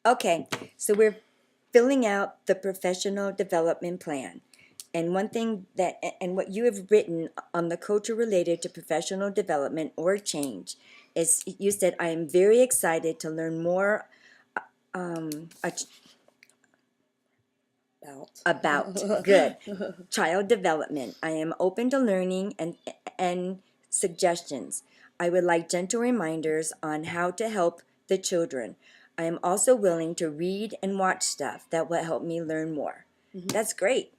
Okay, so we're filling out the professional development plan. And one thing that, and what you have written on the culture related to professional development or change is you said, I am very excited to learn more um, about good child development. I am open to learning and suggestions. I would like gentle reminders on how to help the children. I am also willing to read and watch stuff that will help me learn more. That's great.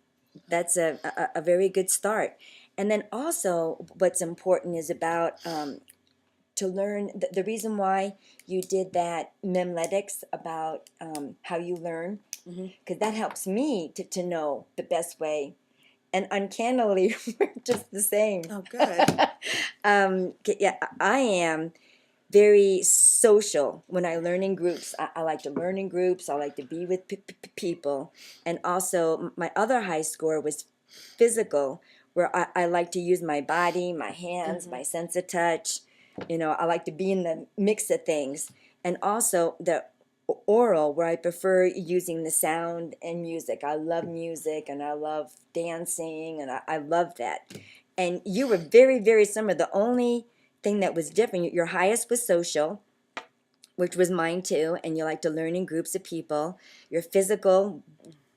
That's a very good start. And then also, what's important is about to learn the reason why you did that memletics about how you learn, because that helps me to know the best way. And uncannily, we're just the same. Oh, good. Yeah, I am very social when I learn in groups. I like to learn in groups. I like to be with people. And also, my other high score was physical, where I like to use my body, my hands, my sense of touch. I like to be in the mix of things. And also, the oral, where I prefer using the sound and music. I love music and I love dancing and I love that. And you were very, very similar. The only thing that was different, your highest was social, which was mine too, and you like to learn in groups of people. Your physical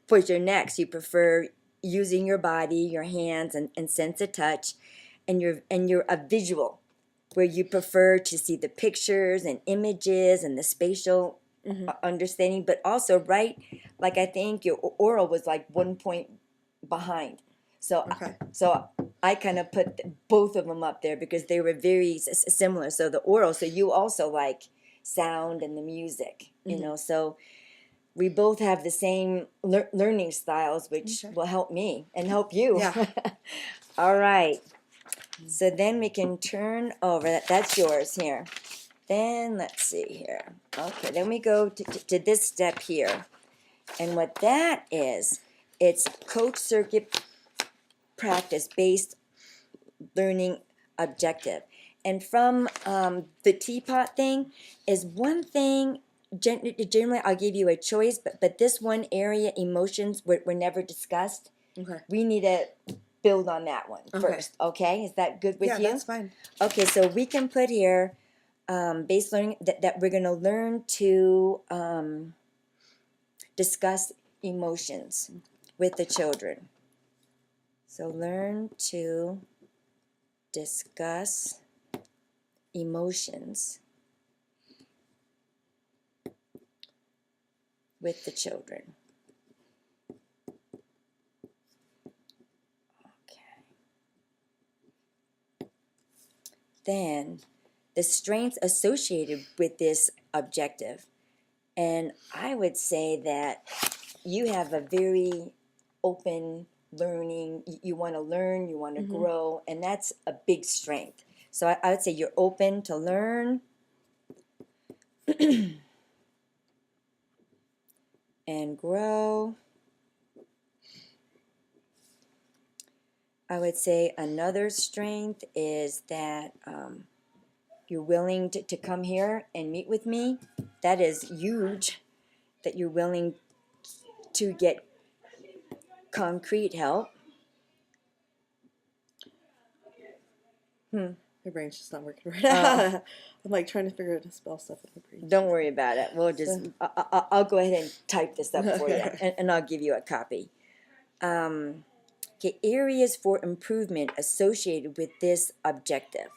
was your next. You prefer using your body, your hands, and sense of touch, and you're a visual, where you prefer to see the pictures and images and the spatial understanding, but also right, like I think your oral was like 1 point behind. So Okay. so I kind of put both of them up there because they were very similar. So the oral, so you also like sound and the music, so we both have the same learning styles, which will help me and help you. Yeah. All right. So then we can turn over. That's yours here. Then let's see here. Okay, then we go to this step here. And what that is, it's coach circuit practice based learning objective. And from the teapot thing is one thing. Generally, I'll give you a choice, but this one area, emotions, were never discussed. Okay. We need to build on that one first. Okay, is that good with you? Yeah, that's fine. Okay, so we can put here base learning that we're going to learn to discuss emotions with the children. So learn to discuss emotions with the children. Okay. Then the strengths associated with this objective. And I would say that you have a very open learning. You want to learn, you want to grow, and that's a big strength. So I would say you're open to learn and grow. I would say another strength is that you're willing to come here and meet with me. That is huge, that you're willing to get concrete help. My brain's just not working right now. I'm like trying to figure out how to spell stuff in my brain. Don't worry about it. We'll just, I'll go ahead and type this up for you, and I'll give you a copy. Okay, areas for improvement associated with this objective.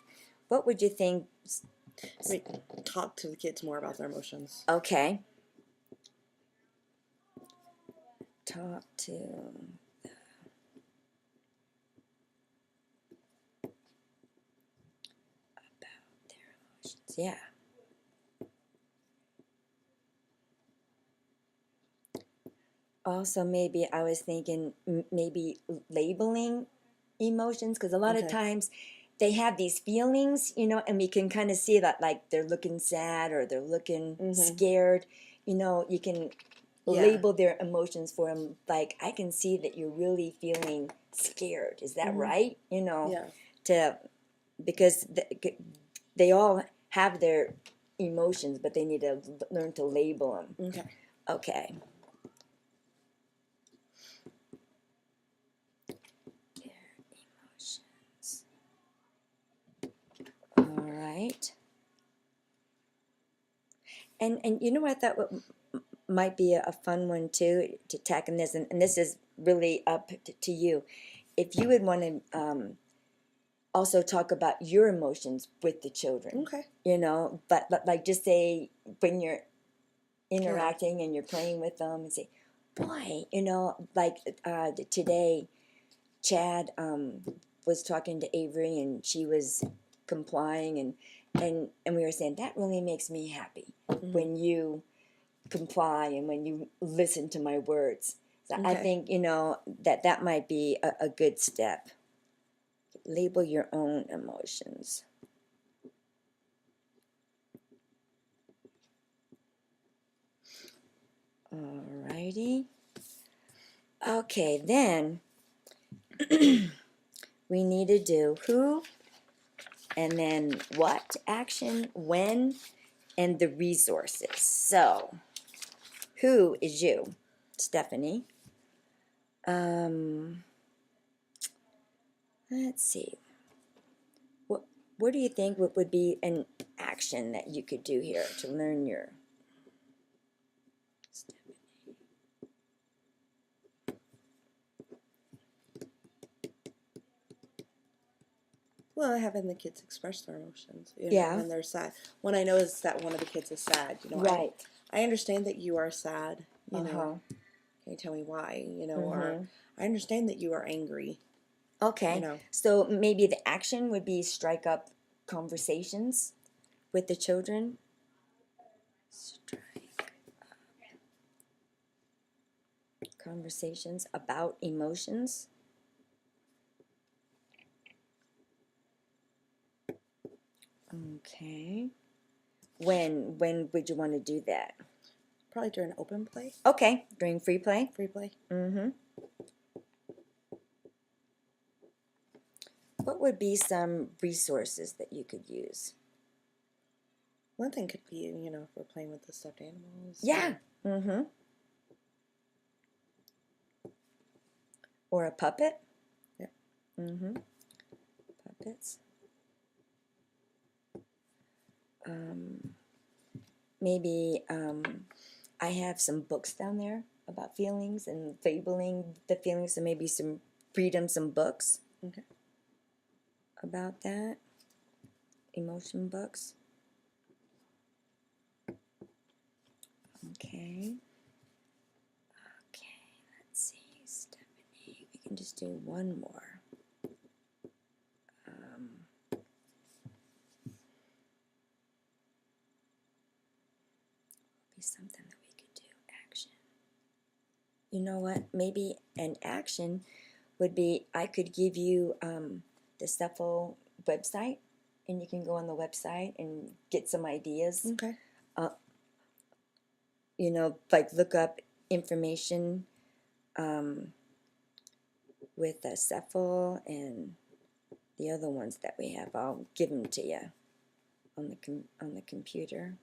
What would you think? Like, talk to the kids more about their emotions. Okay. Talk to about their emotions. Yeah. Also, maybe I was thinking maybe labeling emotions, because a lot of times they have these feelings, and we can kind of see that, like they're looking sad or they're looking scared. You can label their emotions for them. Like, I can see that you're really feeling scared. Is that right? Yeah. Because they all have their emotions, but they need to learn to label them. Okay. Okay. Emotions. All right. And you know what I thought might be a fun one too to tackle this, and this is really up to you. If you would want to also talk about your emotions with the children, Okay. you know, but like just say when you're interacting and you're playing with them and say, boy, you know, like today, Chad was talking to Avery and she was complying and we were saying that really makes me happy when you comply and when you listen to my words. So I think, you know, that might be a good step. Label your own emotions. Alrighty. Okay, then we need to do who and then what action, when, and the resources. So, who is you, Stephanie? Let's see. What do you think would be an action that you could do here to learn your Well, having the kids express their emotions, you know, Yeah. when they're sad. When I notice that one of the kids is sad, you know, right? I understand that you are sad, you know. Uh-huh. Can you tell me why, you know, or I understand that you are angry. Okay. You know. So maybe the action would be strike up conversations with the children. Strike up conversations about emotions. Okay. When would you want to do that? Probably during open play. Okay, during free play. Free play. Mm-hmm. What would be some resources that you could use? One thing could be, you know, if we're playing with the stuffed animals. Yeah. Mm-hmm. Or a puppet. Yeah. Mm-hmm. Puppets. Maybe I have some books down there about feelings and labeling the feelings, so maybe read them some books Okay. about that. Emotion books. Okay. Okay, let's see, Stephanie. We can just do one more. Be something that we could do. Action. You know what? Maybe an action would be I could give you the Steff website, and you can go on the website and get some ideas. Okay. You know, like look up information with the Steff and the other ones that we have. I'll give them to you on the computer.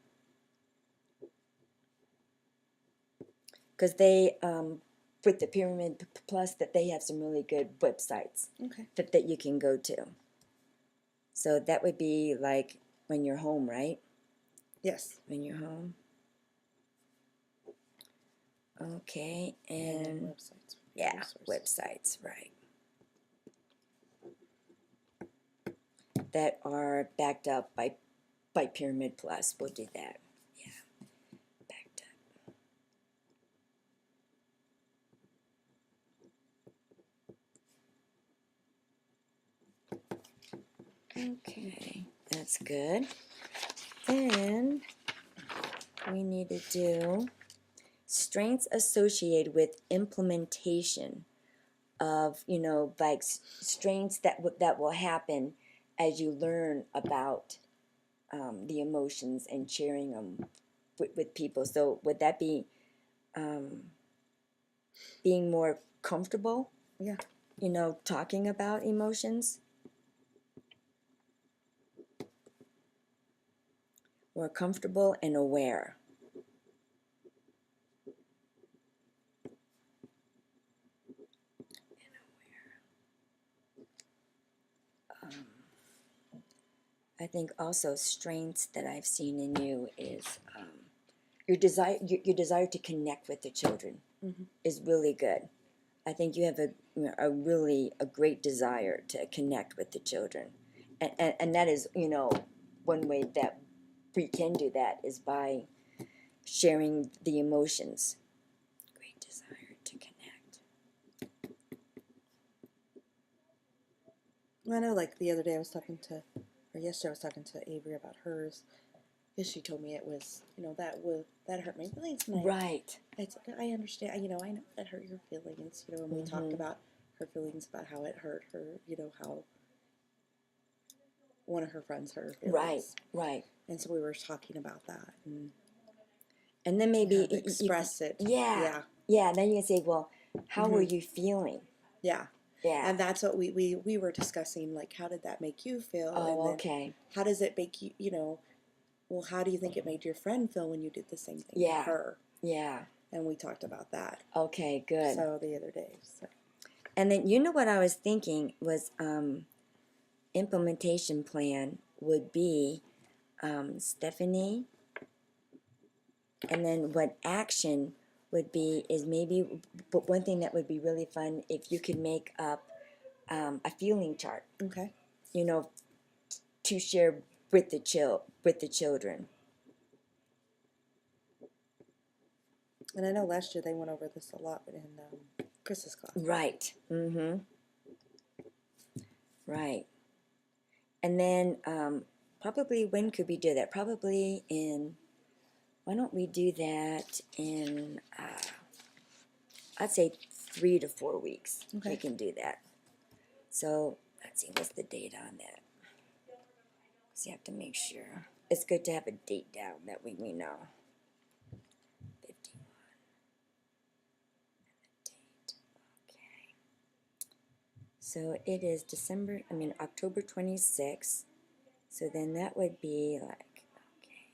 Because they, with the Pyramid Plus, that they have some really good websites that you can go to. So that would be like when you're home, right? Yes. When you're home. Okay, and websites. yeah, websites, right. That are backed up by Pyramid Plus. We'll do that. Yeah, backed up. Okay, that's good. Then we need to do strengths associated with implementation of, you know, like strengths that will happen as you learn about the emotions and sharing them with people. So would that be being more comfortable? Yeah. You know, talking about emotions? We're comfortable and aware. I think also strengths that I've seen in you is your desire to connect with the children is really good. I think you have a really a great desire to connect with the children, and that is one way that we can do that is by sharing the emotions. Great desire to connect. I know, like the other day yesterday I was talking to Avery about hers, because she told me it was, that hurt my feelings. And Right. I understand, I know that hurt your feelings, and we talked about her feelings, about how it hurt her, how one of her friends hurt her feelings. Right. And so we were talking about that. And then maybe express it. Yeah. Then you can say, well, how were you feeling? Yeah. Yeah. And that's what we were discussing, like, how did that make you feel? Oh, and then okay. how does it make you, well, how do you think it made your friend feel when you did the same thing to her? Yeah. And we talked about that. Okay, good. So the other day. So. And then what I was thinking was implementation plan would be Stephanie, and then what action would be is maybe, but one thing that would be really fun if you could make up a feeling chart. Okay. To share with the children. And I know last year they went over this a lot in Chris's class. Right. Mm-hmm. Right. And then probably when could we do that? Probably why don't we do that in, I'd say 3 to 4 weeks. Okay. We can do that. So let's see, what's the date on that? So you have to make sure. It's good to have a date down that we know. 51. Date. Okay. So it is October 26th. So then that would be like, okay,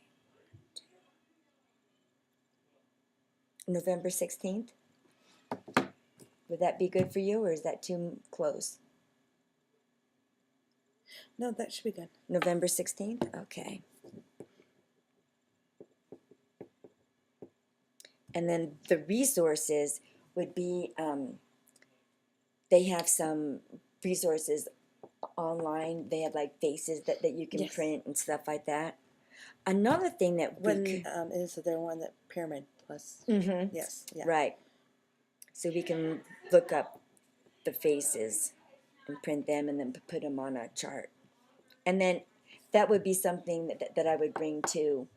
November 16th. Would that be good for you, or is that too close? No, that should be good. November 16th? Okay. And then the resources would be, they have some resources online. They have like faces that you can print and stuff like that. Another thing that is there one that Pyramid Plus? Mm-hmm. Yes. Yeah. Right. So we can look up the faces and print them and then put them on a chart. And then that would be something that I would bring to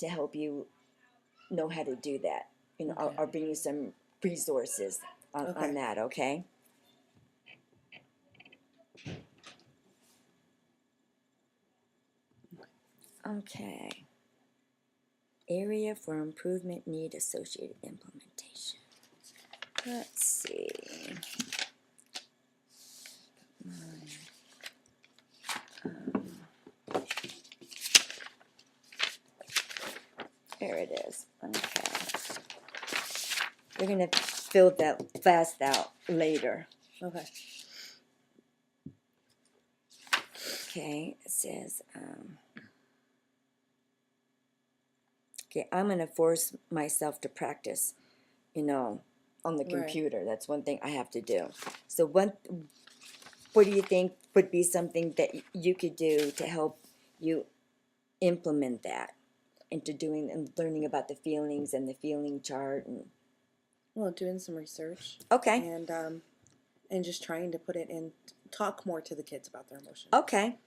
help you know how to do that. Okay. I'll bring you some resources on that, okay? Okay. Area for improvement need associated implementation. Let's see. There it is. Okay. We're going to fill that fast out later. Okay. Okay, it says, okay, I'm going to force myself to practice, on the computer. That's one thing I have to do. So what do you think would be something that you could do to help you implement that into doing and learning about the feelings and the feeling chart? Well, doing some research. Okay. And just trying to put it in, talk more to the kids about their emotions. Okay.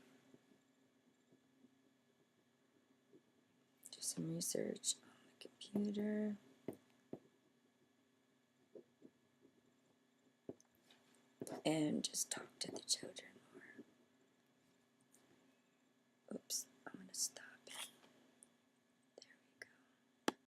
Do some research on the computer. And just talk to the children more. Oops, I'm going to stop.